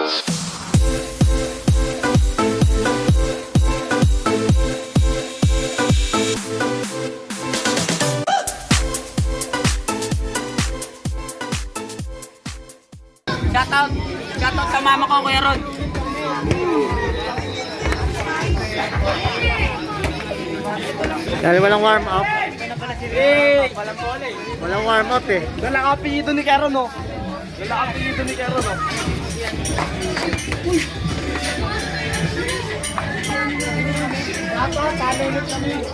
Shoutout sa mama ko, Kuya Ron. Dahil walang warm up. Walang warm up eh. Wala ka apelido ni Kero, no? Wala ka apelido ni Kero, no?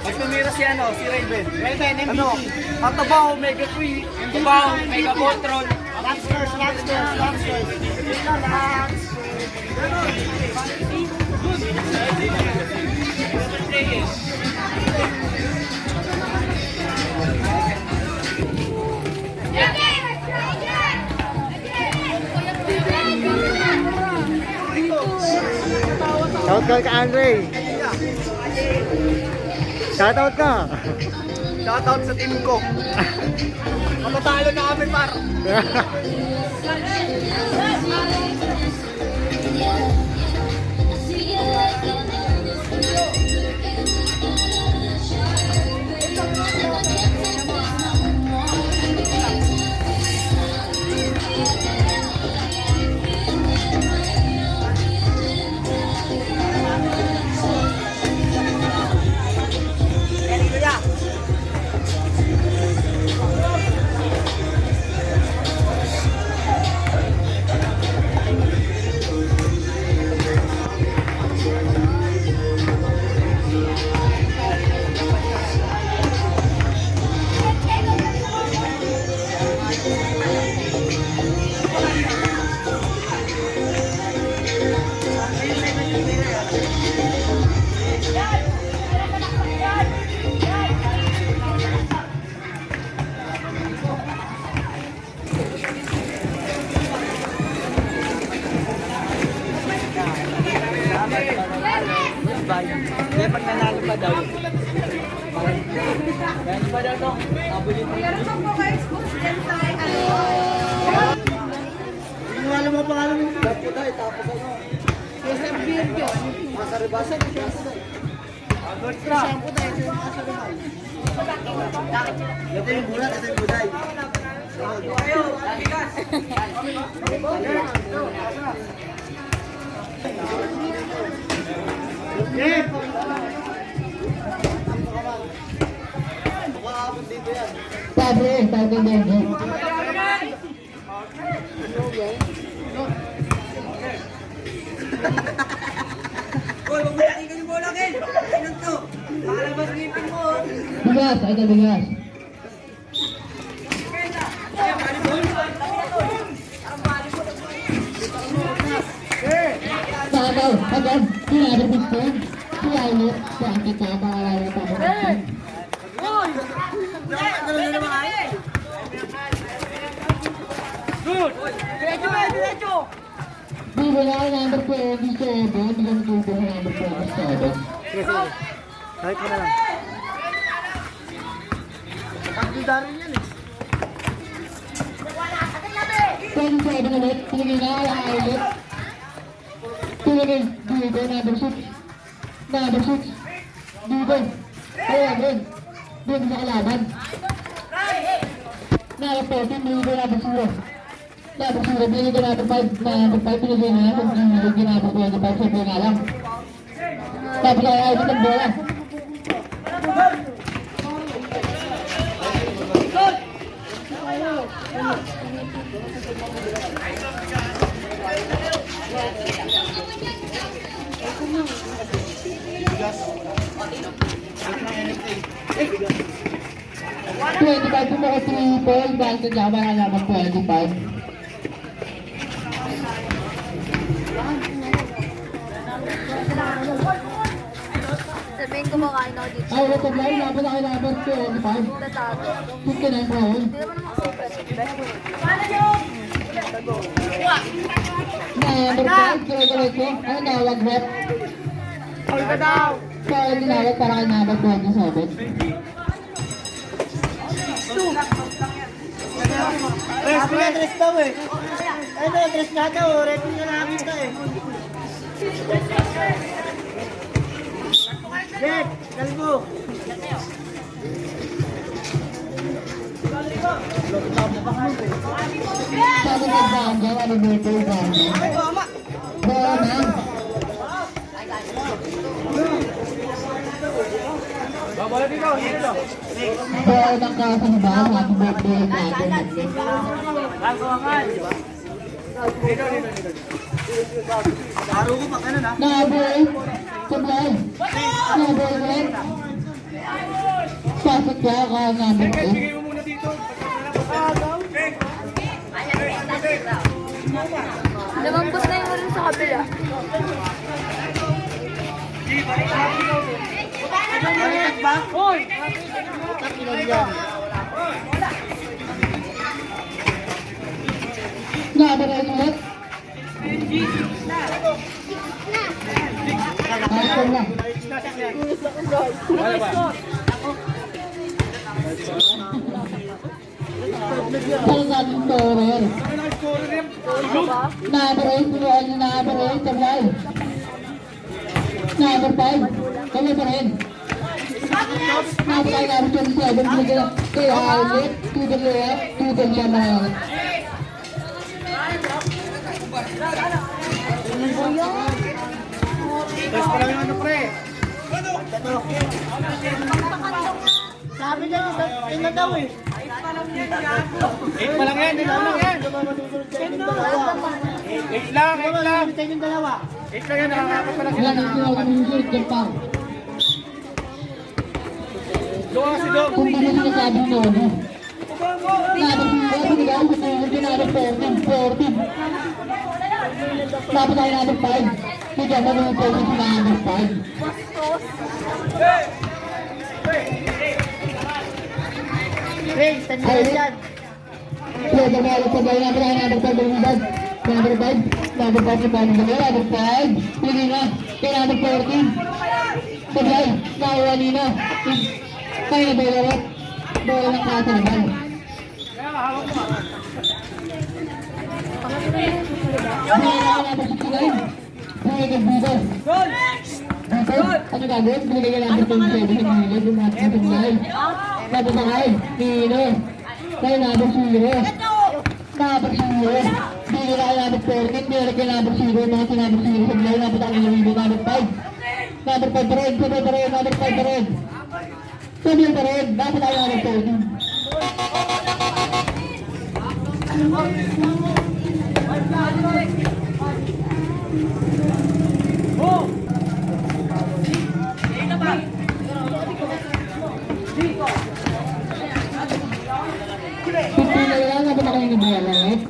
Pag tumira si ano, si Raven. Raven, MVP. Ano? Tatabaho, Mega Free. Tubaw, Mega Control. Lobsters. Shoutout ka, Andre. Shoutout ka. Shoutout sa team ko. Matatalo na kami, par. Kaya pag nanalo pa daw. Ganyan pa daw to. Nabulin mo. Meron pa po kayo schools dyan sa Hindi mo alam ang pangalan mo. Tapos tayo, tapos ano. SM Virgil. Masaribasa na siya. Shampoo tayo sa Masarimal. Ito yung bulat, ito yung buday. Sabi Benji. Uy, mabuti ka yung bola, Ken. Ilan to? Makalabas ngipin mo. Bigas, ay bigas. Sabaw, agad, pinarabis ko. Siyalo, sa akin ka, pangalala pa mo. Diretso! Bibo na ako number 27, bilang tubo sa number 27. Sige. Kahit mo na lang. Pagduda rin yan eh. 27 ulit, tingin na ako ulit. Tingin, Bibo, number 6. Number 6. Bibo. Ayan, rin. Bibo sa kalaban. Number 14, Bibo, number 0. Number 0, Bibo, number 5. Number 5, pinigyan na kung Bibo, number 25, sabi nga lang. Tapos ay ayaw ng bola. Twenty-five po ako 3 point dahil sa Java na naman 25. Sabihin ko makain ako dito. Ay, ito ba? Laban ako number 25. Tatado. 59 po ako. Hindi naman ako super. Number 5, kaya ko. Ano nawag rep? All ka daw! Kaya tinawag para kay number 27. Tres daw eh. Ano, dress na daw. Ready na namin ito eh. Jet, kalbo. Sabi ng Banda, ano dito yung Banda? Banda. Bawal ng kasang ba? Happy birthday, Banda. Aro ko pa, ano na? Naboy. Sablay. Naboy rin. Pasok ka ka number 8. Lumambot na yung rin sa kabila. Ba? Hoy! Takilan yan. Number 8 ulit. Ayun lang. Talagang scorer. Number 8, pinuhaan niyo number 8, sablay. Number 5, kami pa rin. Number 5, number 27, binigyan kay Arlet, to the left, to the left. Tapos pa lang yung ano, pre. Sabi niya, yun na daw eh. 8 pa lang yan, 8 lang yan. 8 lang, 8 lang. 8 lang yan, nakakapag pa lang Wala sila. nang sila lumusod dyan pa. Doon kasi doon. Kung ano sinasabi mo, no? Number 0, binigyan ko sa inyo, number 14. Tapos tayo number 5. Bigyan mo ng pwede si number 5. Ray, saan mo yan? Pwede mo alam sa bayan number 5, number 5, lumibad. Number 5, number 5 sa paano ba? Number 5, pili na. Kaya number 14. Sabay, nakuha nina. Kaya na bayan ulit. Bayan ng klase naman. Bayan na number 69. Bayan ng buko. Buko, ano gagawin? Binigay ka number 27 sa nila. Bumati sa bayan. Number 5, Nino. Kaya number 0. Number 0. Bigay na number 14. Bigay ka number 0. Mga si number 0 sa bayan. Number 5. Number 5 pa rin. Sabay pa rin. Number 5 pa rin. Sabay pa rin. Dapat tayo number 14. Pipila lang. Dapat ako yung bola. Right?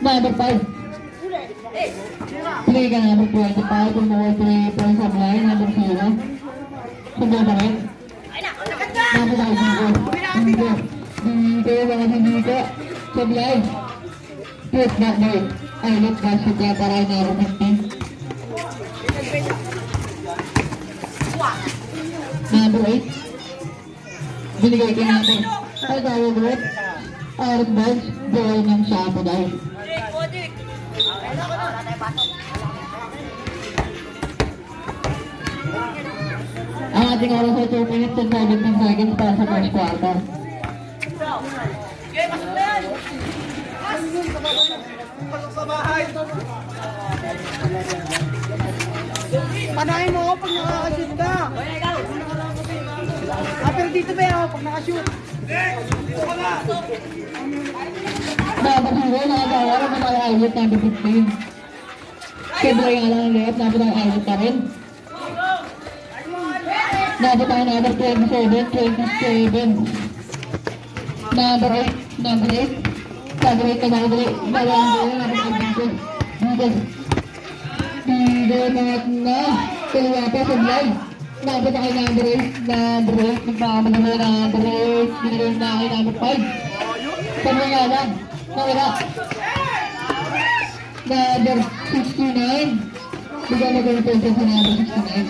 Number 5. Play ka number 25. Kung mga 3 points of line. Number 0. Sabay pa rin. Number 5. Dito. Dito. Mga dito. Sablay. Put back there. Ay, look. Basket ka para ay number 15. Number 8. Binigay ka number. Ay, tawag ulit. Out of bounds. Ball ng Shapo dahil. Ang ating oras ay 2 minutes and 17 seconds para sa first quarter. Panahin mo ako pag nakakashoot ka. Pero dito ba ako pag nakashoot? Dapat hero, nakagawa na tayo ayot number 15. Siyempre yung alam ng left, dapat tayo ayot pa rin. Dapat tayo number 27. Number 8. Number 8 ka number 8. Number 8. Dito naman na. Kaliwa pa sa vlog. Dapat tayo number 8. Number 8. Nagpapamala na number 8. Binigay na kayo number 5. Sabi nga lang. Nawala. Number 69. Bigyan na kayo ito sa number 69.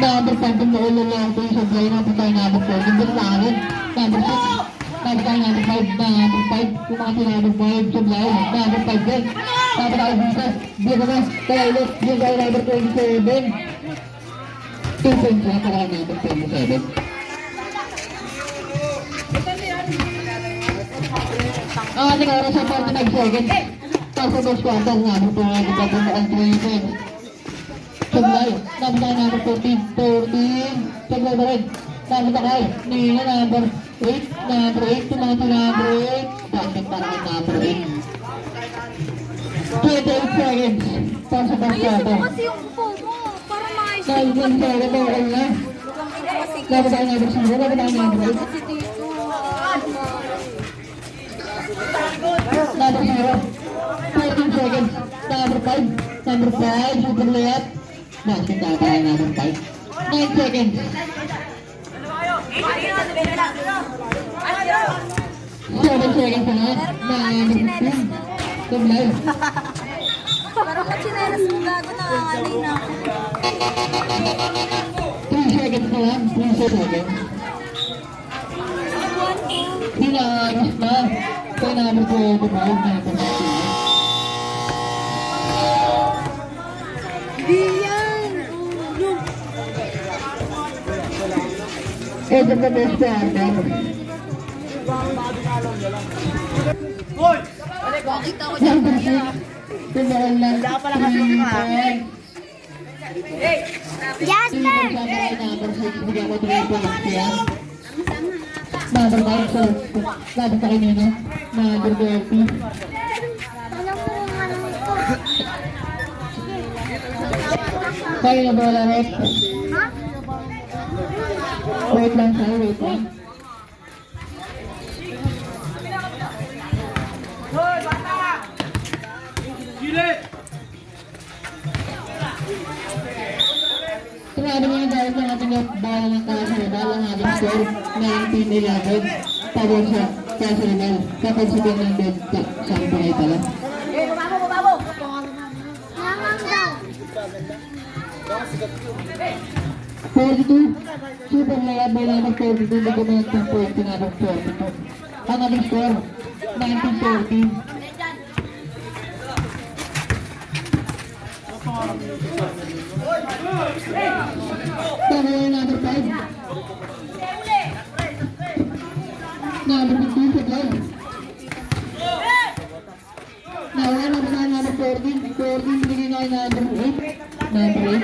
Number 5 na ulo lang ito yung supply natin tayo number 4. Number 7, number 6. Number tayo number 5, number 5. Kumaki number 5, supply. Number 5 din. Number tayo dito. Dito na. Kaya ulit. Dito tayo number 27. 2 points na para number 27. Ang ating oras sa 45 seconds. Tapos sa 2 quarter number 2 natin ang 3 points. Supply, number tayo number 14, supply ba rin? Number tayo, nila number 8, number 8, tumati number 8, bakit para kay number 8? 28 seconds, para sa first Ayusin quarter. mo kasi yung upo mo. Para maayos. 19 seconds, okay na. Number tayo number 0, number tayo number 8, Kasi dito. number 0, 14 seconds, number 5, super layup. Bakit tayo number 5? 9 seconds. 7 seconds na. Number 15. Supply. Parang kung chinelas mo gago nangangalay na. 3 seconds na lang. 3 seconds. Pinaaris na. Kaya number 25. Number 15. Di yan. Ito na best quarter. Bakita ko dyan. Number 6. Tumahan lang. 3 points. Jasper! Number 6. Bigyan mo 3 points yan. Number 9. So, sabi sa kanina. Number 30. Alam mo yung ano ito. Kaya na bola rin. Ha? Wait lang sa'yo, wait lang. Tumado mo yung dahil sa ating bala ng kasunodal ang ating score 19-11 pabor sa kasunodal kapag siya ng bed sa pangay pala. Nangang daw. 42, super layup by number 42, bigyan mo ng 2 points sa number 42. Ang ating score 19-14. Tama yung number 5. Number 15 sa play. Nawa number 14. 14 binigay na kay number 8. Number 8.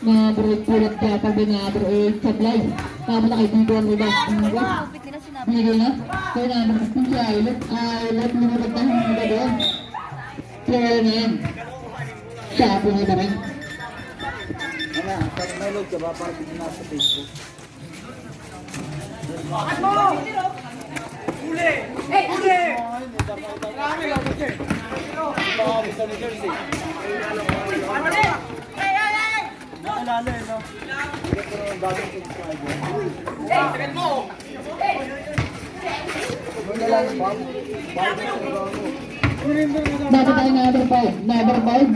Number 8 pulat ka pag may number 8 sa play. Tama na kay Tito ang rebound. Kapit nila sinabi. Binigay na. Kaya number 15 si Islet. Islet lumatag na hindi na doon. Kaya na yan. Siya po na rin. May load ka ba para tignan sa Facebook? Dapat tayo number 5. Number 5.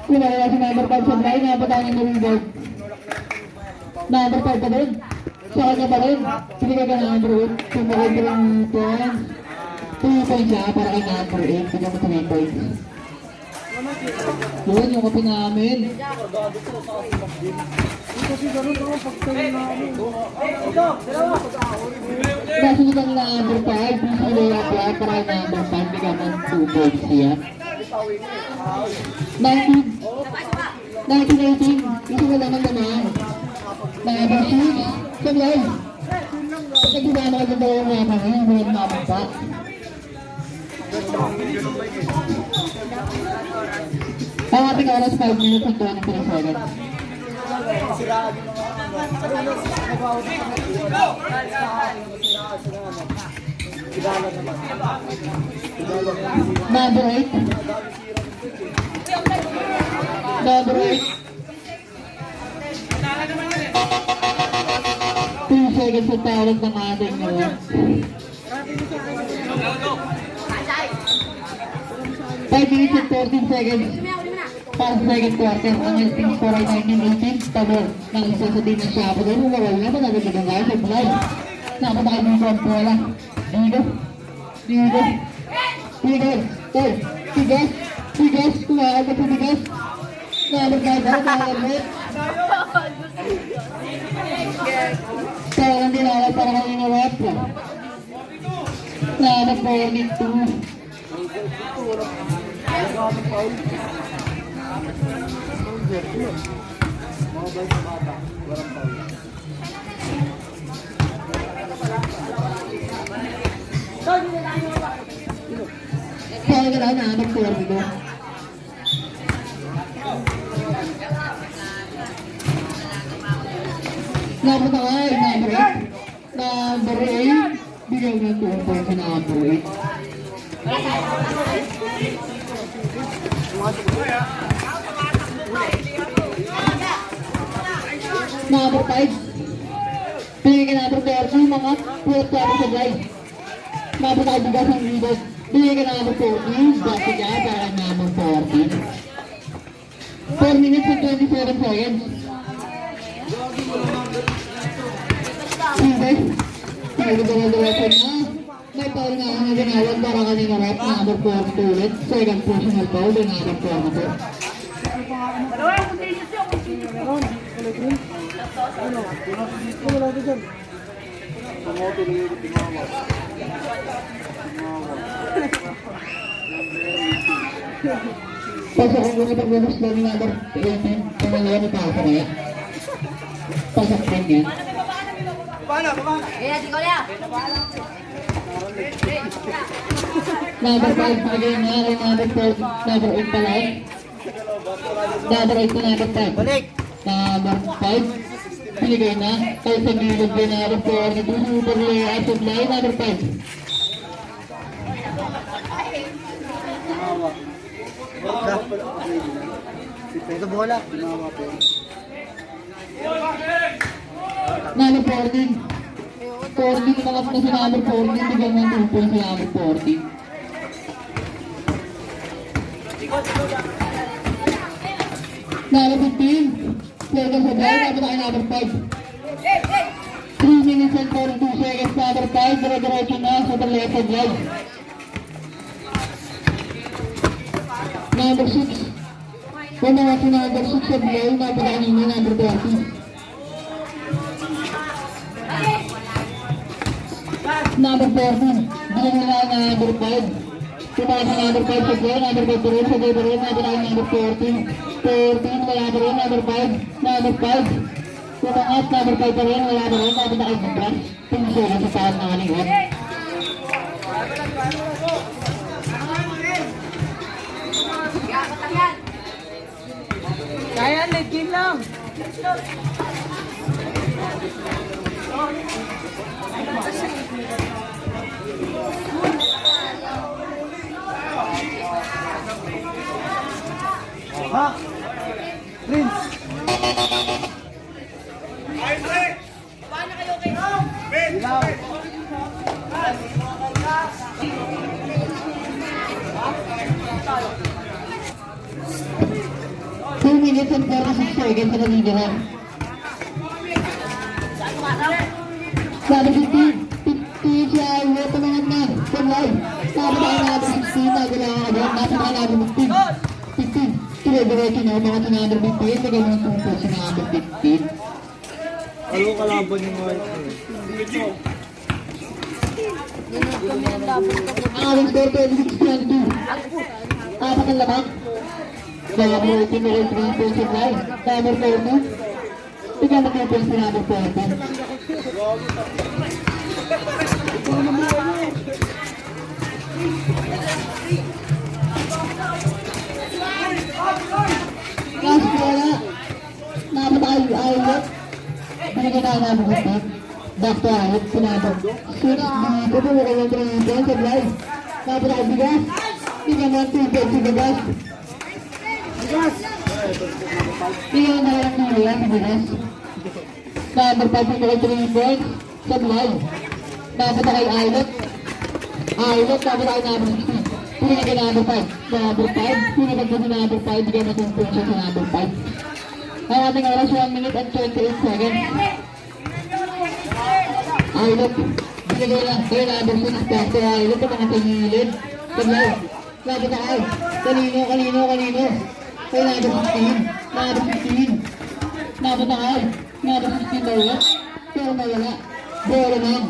Pinalala si number 5 sa play. Dapat tayo ng rebound. Number 5 pa rin. Sa kanya pa rin. Pinigay ka number 8. Sumunod ka ng points. 2 points siya para kay number 8. Bigyan mo 3 points. Yun yung kapi namin. Nasunod ang number 5. Pinigay ka para kay number 5. Bigyan mo 2 points siya. 1918. Ito na naman naman. Number 6. Sablay. Nagdidama ka dito yung mga mga mga mapapa. Ang ating oras 5 minutes and 23 seconds. Number 8. Number 8. 2 seconds sa tawag ng ating 5 minutes and 14 seconds. Para sa second quarter, ang team score ay 19-18. Pabor ng isa sa team ng Shapo. Dahil umawal na ba nagagandang guys sa play. Napatay mo sa bola. Dito. Dito. Dito. Oh. Tigas. Tigas. Kumakas sa tigas. Nabagay ba? Nabagay. Parang dinala para kanina rap. Nabagay 2. Kaya ka lang naanap ko lang ito. Number 8. Number 8. Bigyan mo ng 2 points sa number 8. Number 5. Bigyan ka number 30. Mga 4 sa guys. Napakaibigas ang leaders. Bigyan ka number 40. Basta ka para number 40. 4 minutes and 27 seconds. Leaders. Tayo dalawa-dalawa na. May foul nga ang ginawag para kanina rep. Number 42 ulit. Second personal foul. Then number 42. Pasok ang mga pagbunos na ni number 18. Pangalawa ni Papa na yan. Pasok din yan. Number 5 again na kay number 4. Number 8 pala eh. Number 8 to number 5. Balik! Number 5. Binigay na. Kaya sa gilid din number 4. Nito super layout of line number 5. Ito bola. Number 14. 14 mga na si number 14. Bigyan mo ng 2 points sa number 14. Number 15. Play ka sa ball. Dapat ay number 5. 3 minutes and 42 seconds. Number 5. Dire-diretso na sa the left side line. Number 6. Wala nga si number 6 sa below. Napakain niya number 30. Number 14. Bigyan nila na number 5. Tumakas sa number 5 sa goal. Number 5 pa rin sa goal pa rin. Napakain number 14. 14. Wala pa rin. Number 5. Number 5. Tumakas. Number 5 pa rin. Wala pa rin. Napakain ng brush. Tingin sa saan na kalingan. Kaya, late game lang. Ha? Prince! Ilaw! 2 minutes and 46 seconds sa nagigirang. Number 15. 15 siya. Wala tumangat na. Sunlight. Number 16. Nagalaw ka doon. Nasa ka number 15. 15. Dire-diretso na. Mga sa number 15. Nagalaw ng tungkol sa number 15. Ano kalaban yung mga ito? Ang aling score 26-22. Apat ang lamang. Number 18 na rin 3 points in line. Number 40. Bigyan na 2 points sa number 40. Last bola. Number Ayot. Binigyan na number 15. Back to Ayot. Sinabog. 6 dito. Bumukal ng 3 points in line. Number Bigas. Bigyan na 2 points sa Bigas. Tingnan na lang nila yan, bigas. Number 5, pinaka 3 points. Sablay. Napunta kay Aylot. Aylot, napunta kay number 16. Pinaka kay number 5. Number 5, pinaka kay number 5. Bigyan natin yung points sa number 5. Ang ating oras, 1 minute and 28 seconds. Aylot. Binigay lang kay number 6. Dr. Aylot, ang mga tingilid. Sablay. Napunta kay. Kanino. Kay number 16. Number 16. Napunta kay. Number 16 daw yan. Pero nawala. Bola man.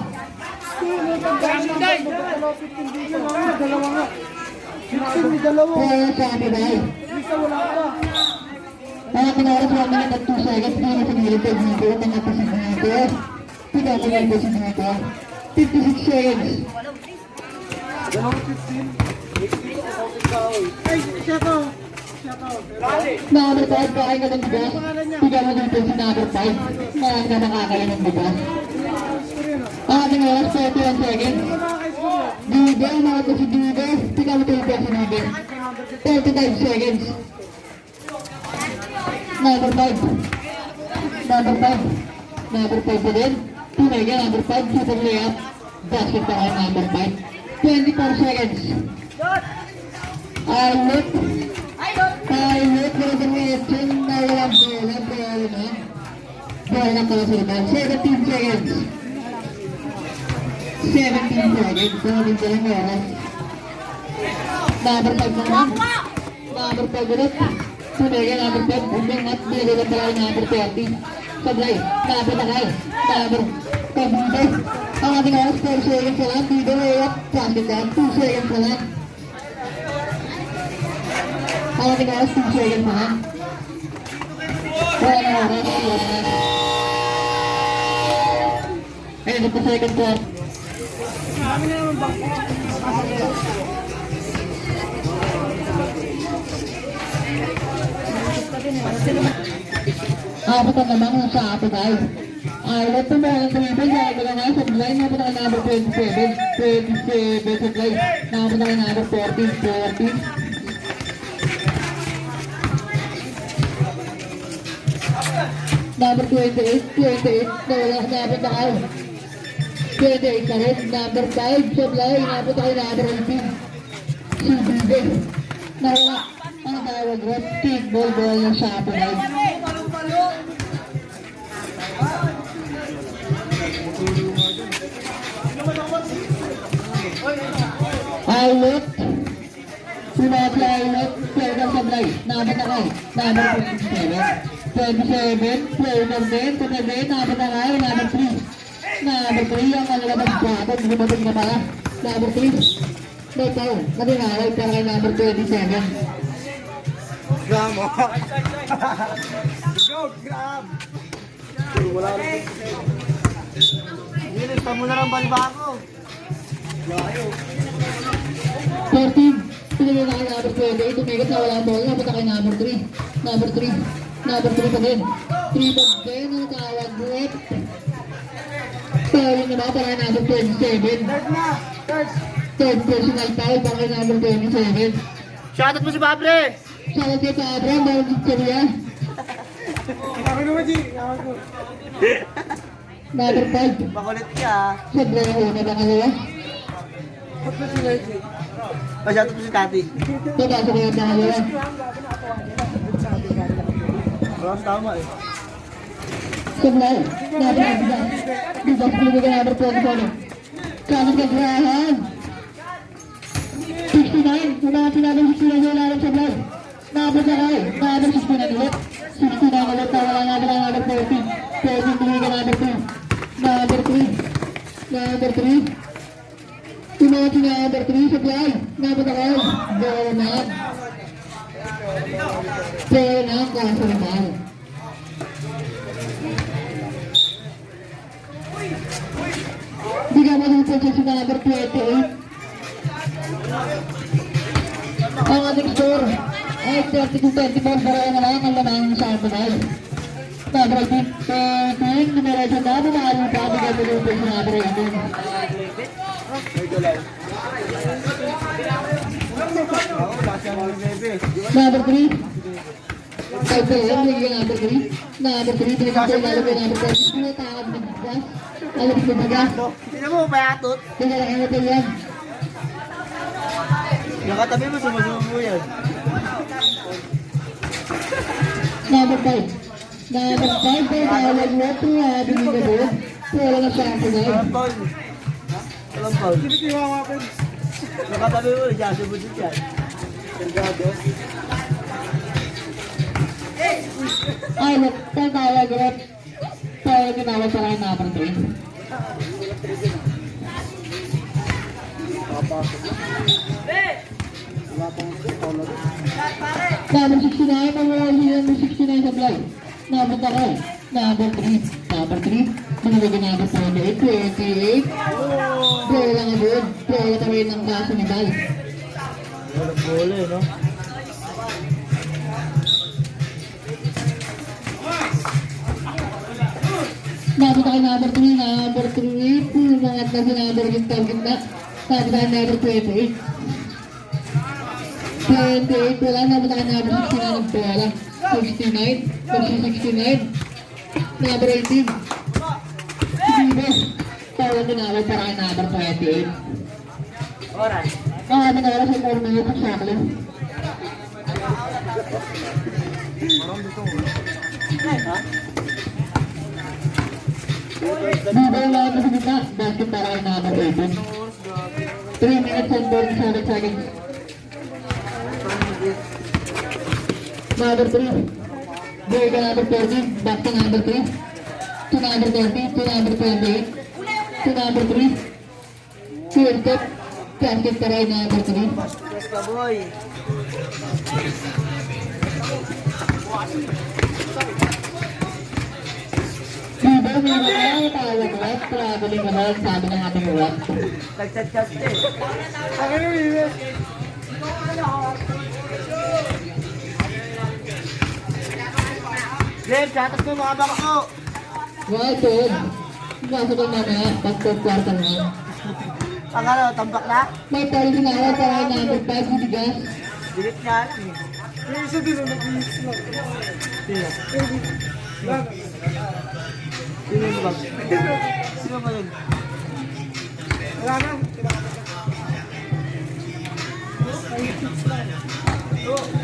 Bola sa Abibay. Ang ating oras 1 minute at 2 seconds. Hindi na sinilip ay dito. Mga pasig dito. Pinakagal po si dito. 56 seconds. Number 5, pakain ka ng bigas. Bigyan mo dito si number 5. Marami na nakakaya ng bigas. Ang ating oras, 41 seconds. Duga, mga ito si Duga. Bigyan mo dito si Duga. 35 seconds. Number 5. Number 5. Number 5 pa din. Tumega, number 5. Super layup. Basket pa kayo, number 5. 24 seconds. Aylot. Aylot, reservation na walang bola. Bola na kasunod. 17 seconds. 17 seconds. Sunod ka lang oras. Number 5 naman. Number 5 ulit. Tumega, number 5. Umbang at bilo na pala number 30. Sablay. Number na kayo. Number 5 dito. Ang ating oras, 4 seconds na lang. Dito layup. Basket down. 2 seconds na lang. Ang ating oras, 2 seconds na lang. Wala na oras. Ayun, ito second quarter. Apat ang naman sa ato tayo. Aylot po mga ang dribble. Sabi lang nga sa line. Napunta ka number 27. 27 sa line. Napunta ka number 14. Number 28. Nawala. Napunta ka. 28 na rin. Number 5 sa line. Napunta ka number 18. Si Bibe. Nawala. Ang tawag rin. Kickball ball ng sa ato tayo. Aylot. Sumati Aylot. Pwede ang sablay. Nabat na kayo. Number 27. Player din. Kutagay. Nabat na kayo. Number 3. Number 3. Ang malalabas bakit. Lumatog na pala. Number 3. Bitaw. Natinawag para kay number 27. Grab mo. Go, grab. Wala rin. Nilista mo na lang balbako. 14. Pinili na kay number 28. Tumigat na wala ang bola. Napunta kay number 3. Number 3 pa din. 3 pa din. Ang tawag net. Foul naman para kay number 27. Third personal foul para kay number 27. Shoutout mo si Babre. Shoutout kay Pabra. Bawal dito niya. Number 5. Makulit ka. Sabi na una ba kalawa? Shoutout mo si Tati. Papasok ko yung pangalawa. Ross, tama eh. Sablay. Number 5. Bigas pinili ka number 27. Kanan ka Graham. 69. Wala ka sinabing 69 sa ilalim Sablay. Number na kayo. Number 69 ulit. 69 ulit na wala number ang number 30. 30 pinili ka number 2. Number 3. Tumati na number 3 Sablay. Number na kayo. Bola na. Kaso naman. Bigyan mo ng punches si number 28. Ang ating score ay 32-24 para na lang ang lamang sa Abunay. Number 18, numerasyon na bumari pa bigyan mo ng punches si number 18. Number 3, 5 yan, bigyan number 3. Number 3, binigyan sa ilalim kay number 4. Tinatawag na bigas. Alam mo ba? Tingnan mo, payatot. Tingnan lang natin yan. Yung katabi mo, sumusunod mo yan. Number 5. Number 5, tinatawag na 2. Binigyan doon. Wala na siya ang pagay. Walang foul. Walang foul. Yung katabi mo, siya, sumunod yan. Ay, tinatawag na. Kaya ginawag sa line number 3. Number 69, number 69 sa fly. Number 3. Number 3. Binigyan number 28, 28. Bola lang agad. Bola kami ng kaso ni Bal. Walang bola eh, no? Number tayo number 3. Number 3. Pumangat na si number 8 target na. Number tayo number 28. 28. Wala. Number tayo number 69 ng bola. 69. Versus 69. Number 18. Sige. Tawag din ako para kay number 28. Oras. Amin na oras ay 4 minutes ang sakli. Bibay lang sa gitna. Basket para kay number 18. 3 minutes and 47 seconds. Number 3. Bigay ka number 14. Back to number 3. To number 30. To number 28. To number 3. Field tip. Basket para kay number 3. Yes ka, boy. Bibay mo na tawag ulit. Traveling ka lang sabi ng ating ulit. Nagchat-chat eh. Glenn, chatas mo mga bako. Wow, Tom. Nasa ba mamaya? Pag-4 na. Ang ano, tambak na? May tali sinawag para kay number 5. Bibigas. Dilit niya. Yung isa din, nag-iis lang. Sino? Sino yung bag? Sino ba yun? Wala na.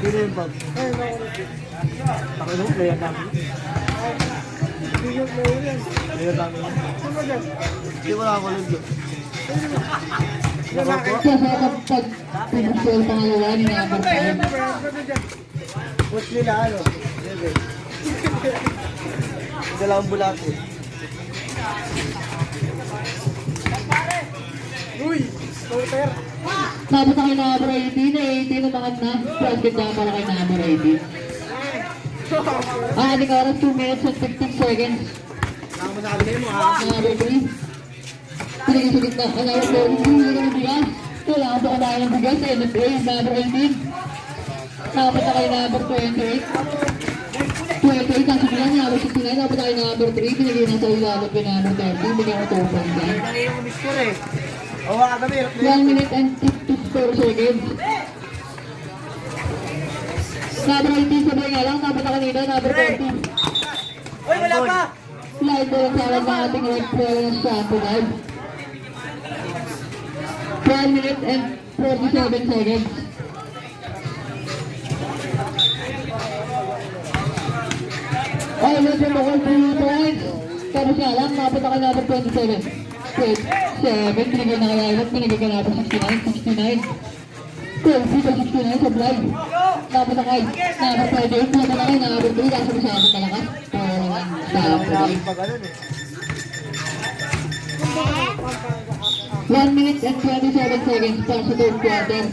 Sino yung bag? Pakilong, player namin. Player namin. Hindi mo nakakulog yun. Diba po? Kasi kapag pinagsul pangalawa ni number 5. Push nila ano? Dalawang bulat eh. Uy! Super! Tapos kay number 18 na 18 umangat na. Basket na para kay number 18. Ating oras 2 minutes and 15 seconds. Nakama sa kabila mo ha? Number 3. Pinigil sa gitna. Ang number 4. Hindi na bigas. Kailangan ba kailangan ng bigas sa NFA. Number 18. Tapos kay number 28. 28 ang simulan. Number 69. Tapos kay number 3. Pinigil na sa ilalim kay number 30. Bigyan ko 2 points yan. Nangyayang mo score eh. Oo nga kami. 1 minute and 54 seconds. Number 18 sabay nga lang. Tapos na kanina. Number 30. Uy, wala pa! Slide mo lang sa akin ng ating red players sa Apunag. 1 minute and 47 seconds. Ay, listen mo kung 3 points. Tapos nga lang, napunta ka number 27. 7, pinigil na kaya ulit, pinigil ka number 69. 12 to 69 sa blind. Napunta kay number 28, napunta kay number 3, kaso masyadong malakas. Sa blind. Pag ano eh. 1 minute and 27 seconds para sa third quarter.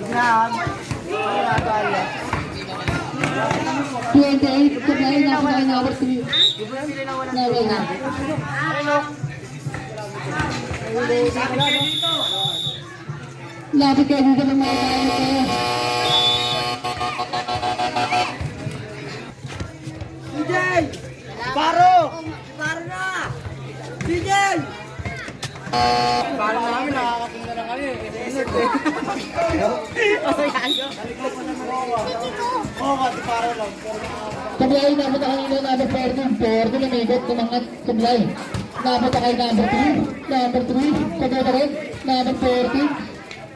Graham. Wala tayo. 28 sa blind, napunta kay number 3. Di ba sila na walang Nawala. Ano? Lapit kayo dito ng mga tayo. DJ! Paro! Paro na! DJ! Paro namin, nakakapunta na kami. Sablay, nabot na kanina number 14. 14 na may ikot, tumangat sablay. Nabot na kay number 3. Number 3, sablay pa rin. Number 14,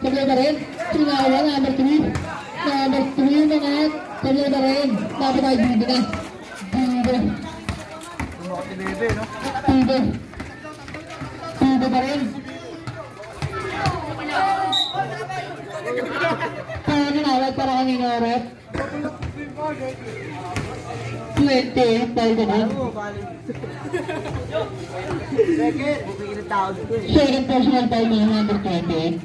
sablay pa rin. Sinawa, number 3. Number 3 naman, sablay pa rin. Nabot na kay Bido na. Bido. Bido. Bido pa rin. Kaya nanawag para kanina, rep. 28 tayo ganun. Second personal time na number 28.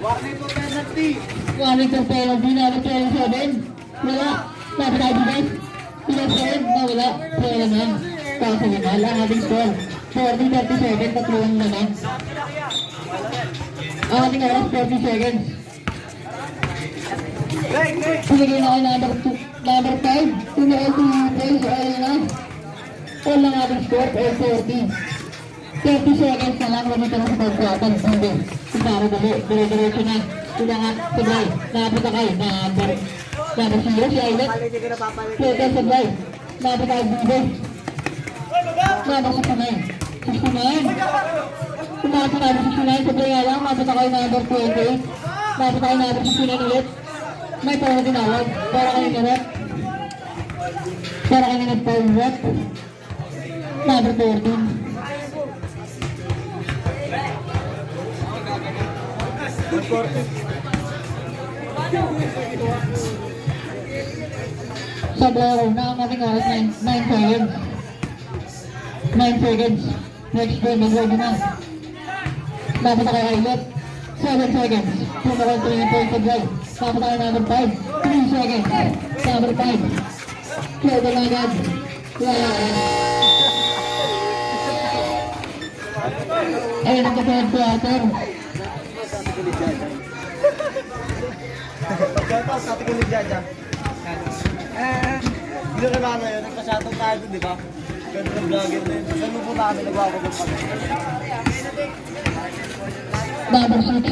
Warning for penalty. Warning for penalty, number 27. Wala. Dapat tayo guys. 11, wala. Wala naman. Kaso naman, ang ating score. 40-37, tatlong naman. Ang ating oras, 40 seconds. Pinigay na kayo number 5. Pinigay to place, ayun na. All lang ating score, 40. 30 seconds na lang, ganito na sa pagkatan. Hindi. Para dali, dire-diretso na. Tulangan, sabay. Napunta kayo, number 0, si Ailet. Peter sabay. Napunta kayo, Bibo. Number 69. 69. Tumakot na number 69, sabay nga lang. Napunta kayo, number 28. Napunta kayo, number 69 ulit. May parang tinawag. Para kayo nanap. Para kayo nagpawag. Number 14. Sa blower na ang ating oras 9 seconds. 9 seconds. Next game, mag-ready na. Dapat na kay Ailet. 7 seconds. Tumakot 3 points sa drive. Dapat tayo number 5. 3 seconds. Number 5. Clear the line out. Ayun ang third quarter. Shoutout sa ating ulit dyan. Hindi na naman yun, nagpa-shoutout tayo dun, di ba? Ganda ng vlogger na yun. Saan mo po namin nagwawagod pa? Number 6.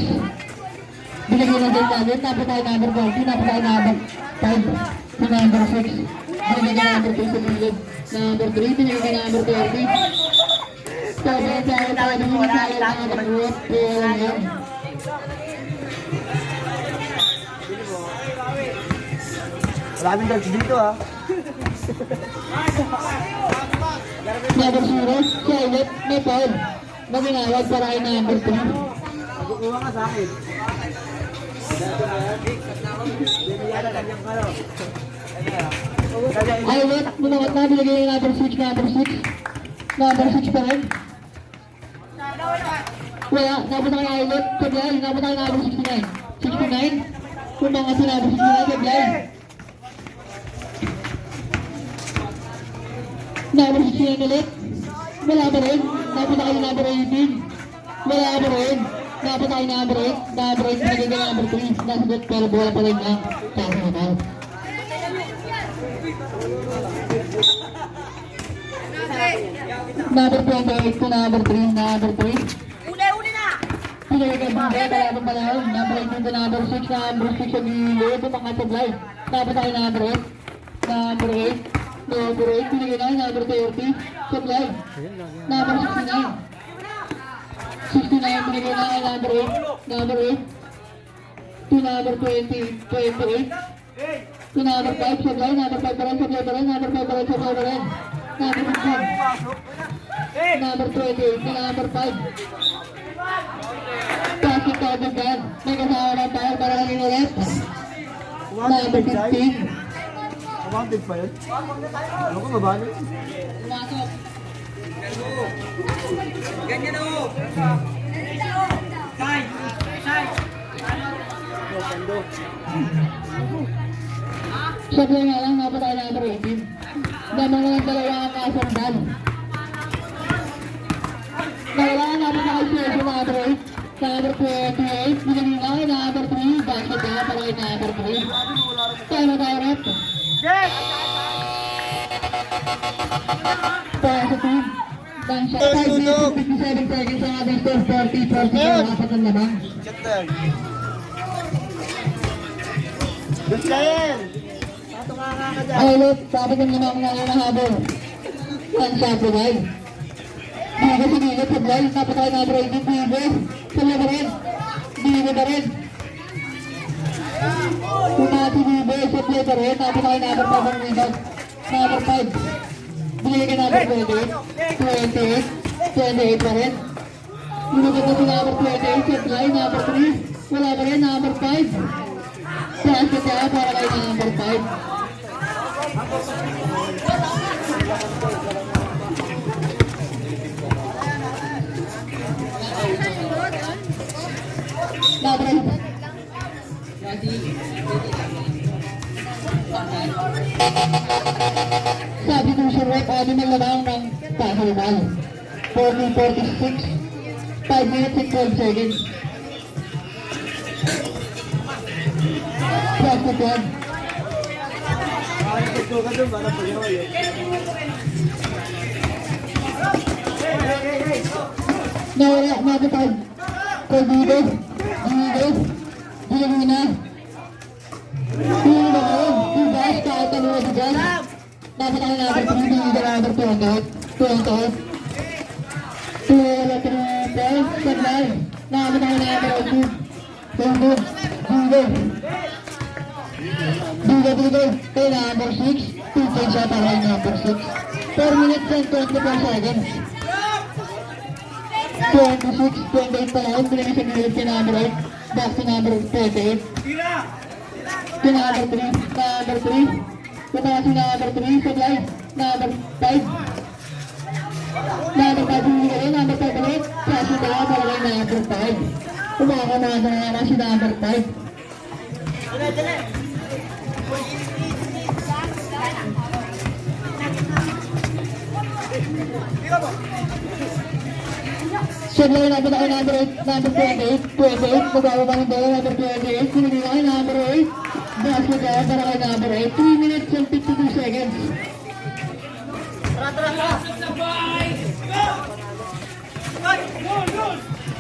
Binigyan na din natin. Dapat tayo number 40. Dapat tayo number 5. Si number 6. Binigyan na number 2 sa gilid. Number 3. Binigyan na number 30. So, binigyan tayo tayo din yung tayo number 2. Kaya yan. Maraming drugs dito ah. Number 0. Si Ailet. May foul. Maginawag para kay number 3. Magkukuha ka sa akin. Ailet. Munawat na. Binigyan yung number 6. Number 6. Number 6 pa rin. Wala. Napunta kay Ailet. Sablay. Napunta kay number 69. 69. Kung mga si number 69. Sablay. Number 69 ulit. Wala pa rin. Napunta kayo number 18. Wala pa rin. Napunta kayo number 8. Number 8. Nagiging number 3. Nasagot pero wala pa rin na. Kasi naman. Number 28 to number 3. Number 3. Uli na! Pinagay ka ba? Kaya pa lang. Number 18 to number 6. Number 6 ang gilid. Ito mga sablay. Napunta kayo number 8. Number 8. Number 8, pinigay na number 30, supply. Number 69. 69, pinigay na number 8. Number 8. To number 28. To number 5, supply. Number 5 pa rin, supply pa rin. Number 5 pa rin, supply pa rin. Number 15. Number 28, to number 5. Passing to the gun. May kasama na tayo para kanino ulit. Number 15. Wanted pa yun? Ano ko mabali? Pumasok. Ganyan o. Sai. Sai. Sabi nga lang, napatay na number 18. Dama na ng dalawa ang kasandal. Dalawa ang napatay siya sa number 8. Number 28, binigay na number 3. Basket na para kay number 3. Tayo na tayo rep. Positive. Dan siya 5 minutes 57 seconds ang ating score 40-40 sa apat ng labang. Chat Israel! Pato ka dyan. Ayot, sabi ng limang na yung nahabol. Ang sablay. Digo si Digo, sablay. Napatay na breaking Digo. Sablay ba rin? Digo ba rin? Tumati Digo, sablay ba rin? Napatay na number 5 ang rebound. Number 5. Bigay ka number 28. 28 pa rin. Binigay na si number 28, sablay. Number 3. Wala ba rin? Number 5. Taas ka siya para kay number 5. Labray. Sabi ko sa rep, ano na lamang ng pahalmal. 40-46. 5 minutes and 12 seconds. Plus the 12. Ito ka doon, para pag-away. Nawala, mabutag. Kay Dido. Dido na. Dido na. Didas, kahit ano na didas. Dapat ang number 3, Dido number 28. Wala 3 points. Sablay. Dapat ang number 2. Dido. Kay number 6. 2 points siya para kay number 6. 4 minutes and 24 seconds. 26, 28 pa lang. Pinagay sa gilid si number 8. Back to number 28. Si number 3. Number 3. Punta si number 3. Sablay. Number 5. Number 5 hindi ka rin. Number 5 ulit. Kasi kaya para kay number 5. Kumakamada na naman si number 5. Sablay na punta kay number 8. Number 28. Magbababa ng bola. Number 28. Pinagay kay number 8. Basket kaya para kay number 8. 3 minutes and 52 seconds.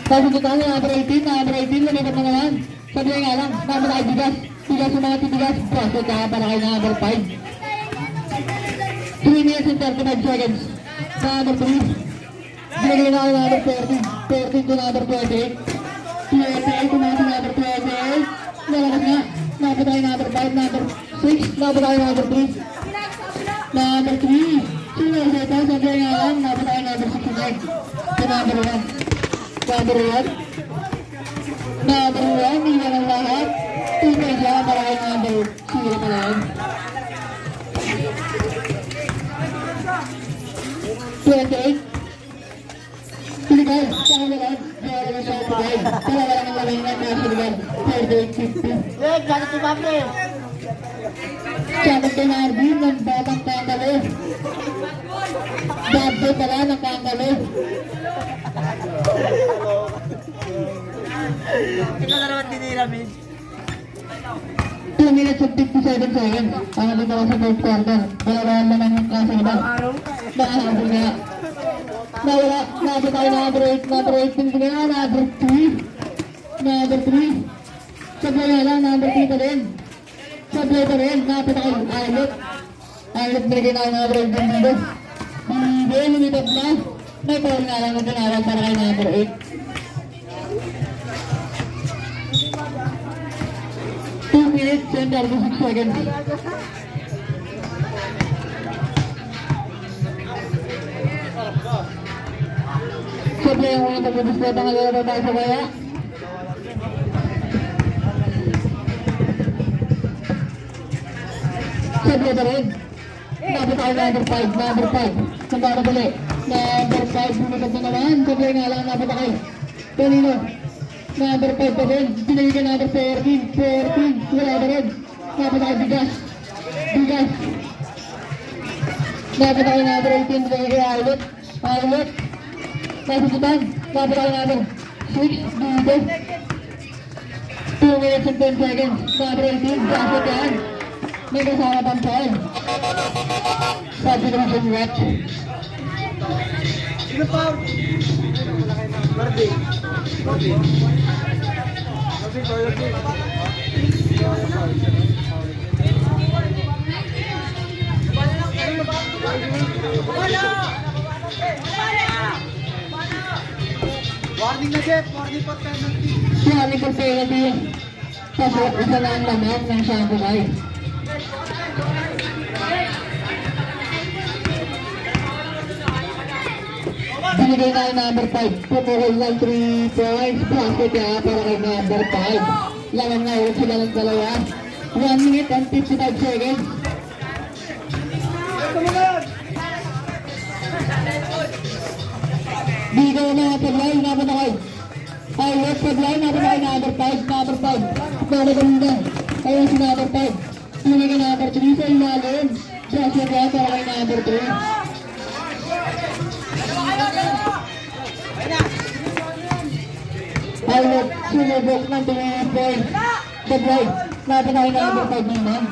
Sabi ko tayo, number 18, lumipat na naman. Sabi nga lang, number ay bigas. Bigas yung mga tibigas. Basket kaya para kay number 5. 3 minutes and 35 seconds. Number 3. Binigay na kay number 13 to number 28. 28 to number 28. Nalakas nga. Napit tayo number 5, number 6. Napit tayo number 3. Number 3. Sino sa ito? Sabi nga lang. Napit tayo number 69. To number 1. Number 1. Number 1. Hindi na lahat. 2 points siya. Maraming number 0 pa lang. 28. Pinigay, saka naman, meron na siya pinigay. Kaya wala nang lamay na nasa lugar. 38-50. Wait, gano'n si Pablo. Sabi kay Marvin ng batang Kangalo. Bad boy pala ng Kangalo. Ito na naman tinira, Min. 2 minutes and 57 seconds. Ang dito ko sa fourth quarter. Wala naman yung klase iba. Nakahabol nga. Nawala, nabot tayo number 8, pinigay na, number 3. Sablay nga lang, number 3 pa rin. Sablay pa rin, nabot tayo, Ayot, binigay na number 8 din dito. Binigay, lumipat na. May foul nga lang na tinawag para kay number 8. Two minutes and 36 seconds. Sabi yung mga pagpapaslet ang naglalaro tayo sa kaya. Sabi pa rin. Nabot tayo number 5. Sambara dali. Number 5, bumikat na naman. Sabi nga lang, nabot tayo. Kanino? Number 5 pa rin. Binigay ka number 14. Wala pa rin. Nabot tayo bigas. Nabot tayo number 18. Binigay ka Arlot. Nasusutan, nabot tayo number 6, dito. 2 minutes and 10 seconds. Number 18, basket yan. May kasama pang foul. Substitution watch. Sino pa? Marvin. Marvin, Warning na Jeff, warning for penalty. Warning for penalty. Pasok, isa lang naman ng Shanghai. Binigay na yung number 5. Pumukol ng 3 points. Plastic kaya para kay number 5. Laman nga ulit sila ng dalawa. 1 minute and 55 seconds. Bigay na pag-line, number 5. Ay, left pag-line, number 5, number 5, number 5. Nalagay na. Ayun si number 5. Binigay number 3 sa ilalim. Plastic kaya para kay number 3. Pilot, sinubok ng 3 points. The drive, napatay number 5 naman.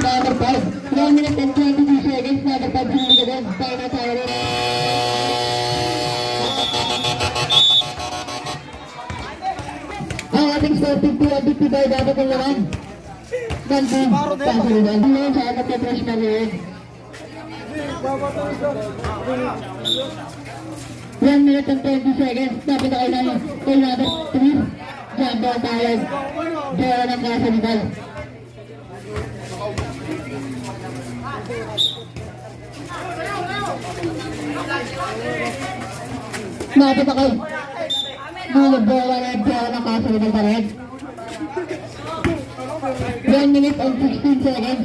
Number 5, 1 minute and 22 seconds, number 5 sinuli ka din. Tayo na tayo rin. Ang ating score 50-55, dapat ang naman. Ganting, pasalidan. Ngayon sa apat na freshman rin. 1 minute and 20 seconds. Dapat na kailangan. Kay number 3. Jump ball tayag. Bola ng kasalibal. Dapat na kayo. Bulog bola ng kasalibal pa rin. 1 minute and 16 seconds.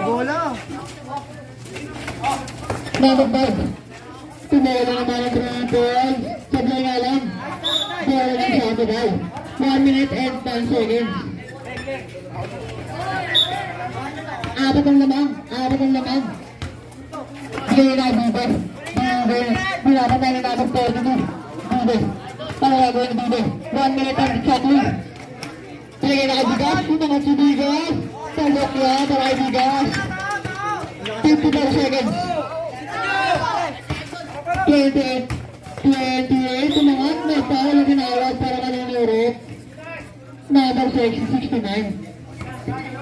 Bola. Number 5. Tumalo naman ang 3 points. Sablay nga lang. Bola ng Shanghai. 1 minute and 10 seconds. Apat ang lamang. Bigay na dito. Binapat na number 42. Dito. Para gagawin dito. 1 minute and exactly. Bigay na Bigas. Umangat si Bigas. Talok yan para kay Bigas. 54 seconds. 28. Tumangat. May foul na tinawag para kanina Europe. Number 69.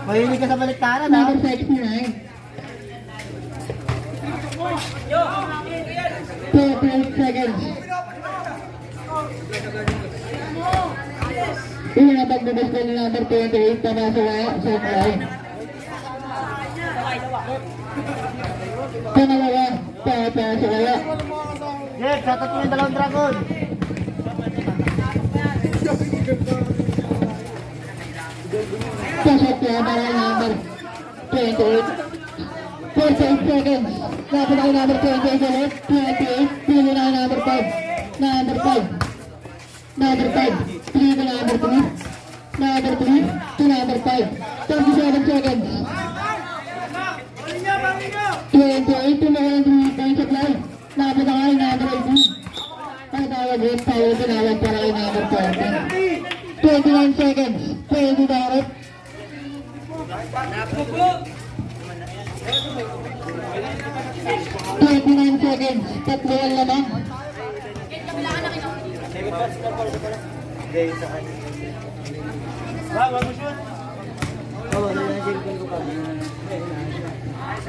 Mahilig ka sa baliktaran ha. Number 69. 28 seconds. Inabag na basta ni number 28. Tama sa line. Pangalawa. Papa sa kaya. Jeff, satot mo yung dalawang dragon. Pasok na para number 28. 48 seconds. Dapat ako number 28 ulit. 28. Pili na number 5. Number 5. Number 5. 3 to number 3. Number 3 to number 5. 37 seconds. 28 to mga 3 points of life. Dapat ako number 18. Ang tawag rin tayo tinawag para kay number 20. 29 seconds. 20 dapat. 29 seconds. Tatlo ang lamang.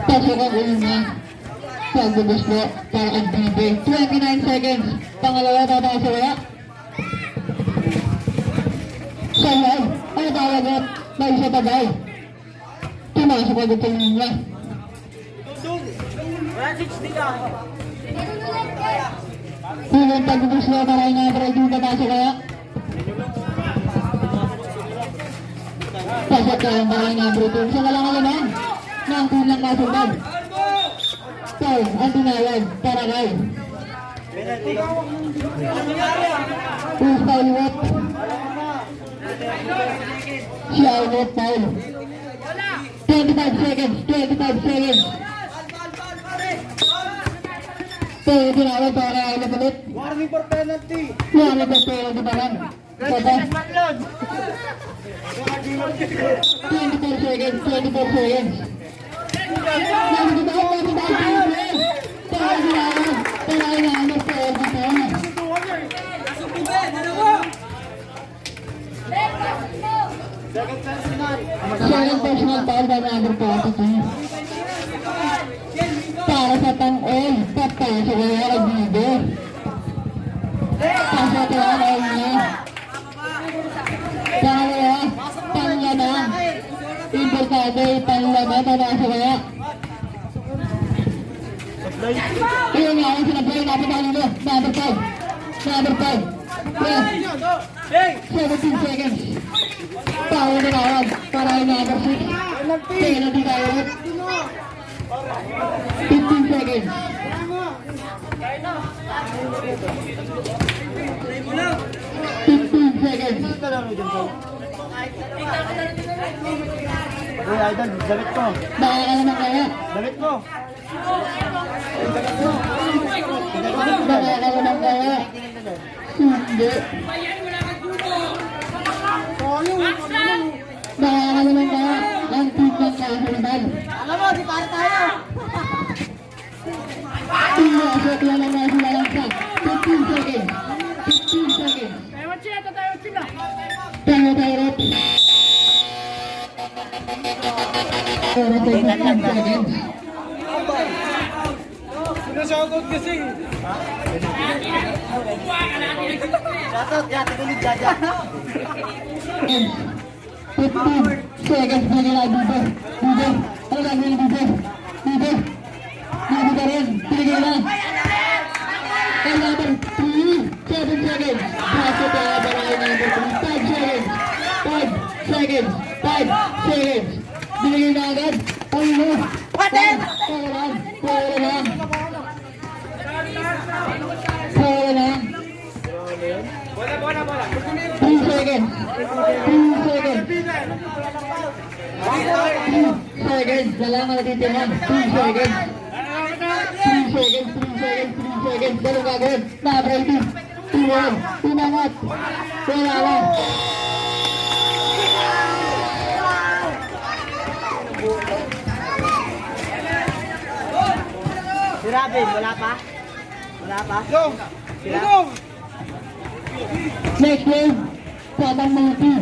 Pasok ang una. Pagbubush mo para ang BB. 29 seconds. Pangalawa tama sa wala. Sayang. Ang tawag at may isa tagay. Tumasok agad sa linya. Huwag pagbubush mo para ang number 2 tama sa wala. Pasok ka ang bahay number 2. Sa walang alaman. Nang kulang kasundan. Paul, ang tinawag, para kay. Who's Paul what? Siya what, Paul. 25 seconds. Paul, tinawag para kay na palit. Warning for penalty. Warning for penalty pa lang. Baba. 24 seconds. Second personal foul by number 42. Para sa Isa pang all. Papasok na ang bigo. Pasok na ang all niya. Pangalawa, panglaman. Importante, panglaman. Papasok na. Ayun nga, yung sinablay natin ang nilo. Number 5. Number 5. Yes. 17 seconds. Power na nawag para yung number 6. Penalty tayo ulit. 15 seconds. Play mo lang. 15 seconds. Uy, idol, damit ko. Baka ka naman kaya. Damit mo. Baka ka naman kaya. Hindi. Baka ka naman kaya. Ang team ng kasunod. Alam mo, di para tayo. Pinasok lang ang nasa lang sa 15 seconds. 15 seconds. Tayo tayo rin. Pero tayo 15 seconds. Shoutout kasi. Shoutout, yate ko ni Jaja. 15 seconds na nila dito. Dito. Ano gagawin dito? Dito. Dito ka rin. Pinigil na. And number 3, 7 seconds. Pasok ka ba na yung number 3? 5 seconds. 5 seconds. 5 seconds. Binigil na agad. Ulo. Pwede lang. Pwede lang. Pwede lang. 3 seconds. 2 seconds. 3 seconds. Wala matitinan. 3 seconds. 3 seconds. 3 seconds. 3 seconds. Ganun gagawin. Nabraydi. Tuwan. Tinangat. Wala lang. Si Robin, wala pa? Wala pa? Sila? Next wave. Sabang multi.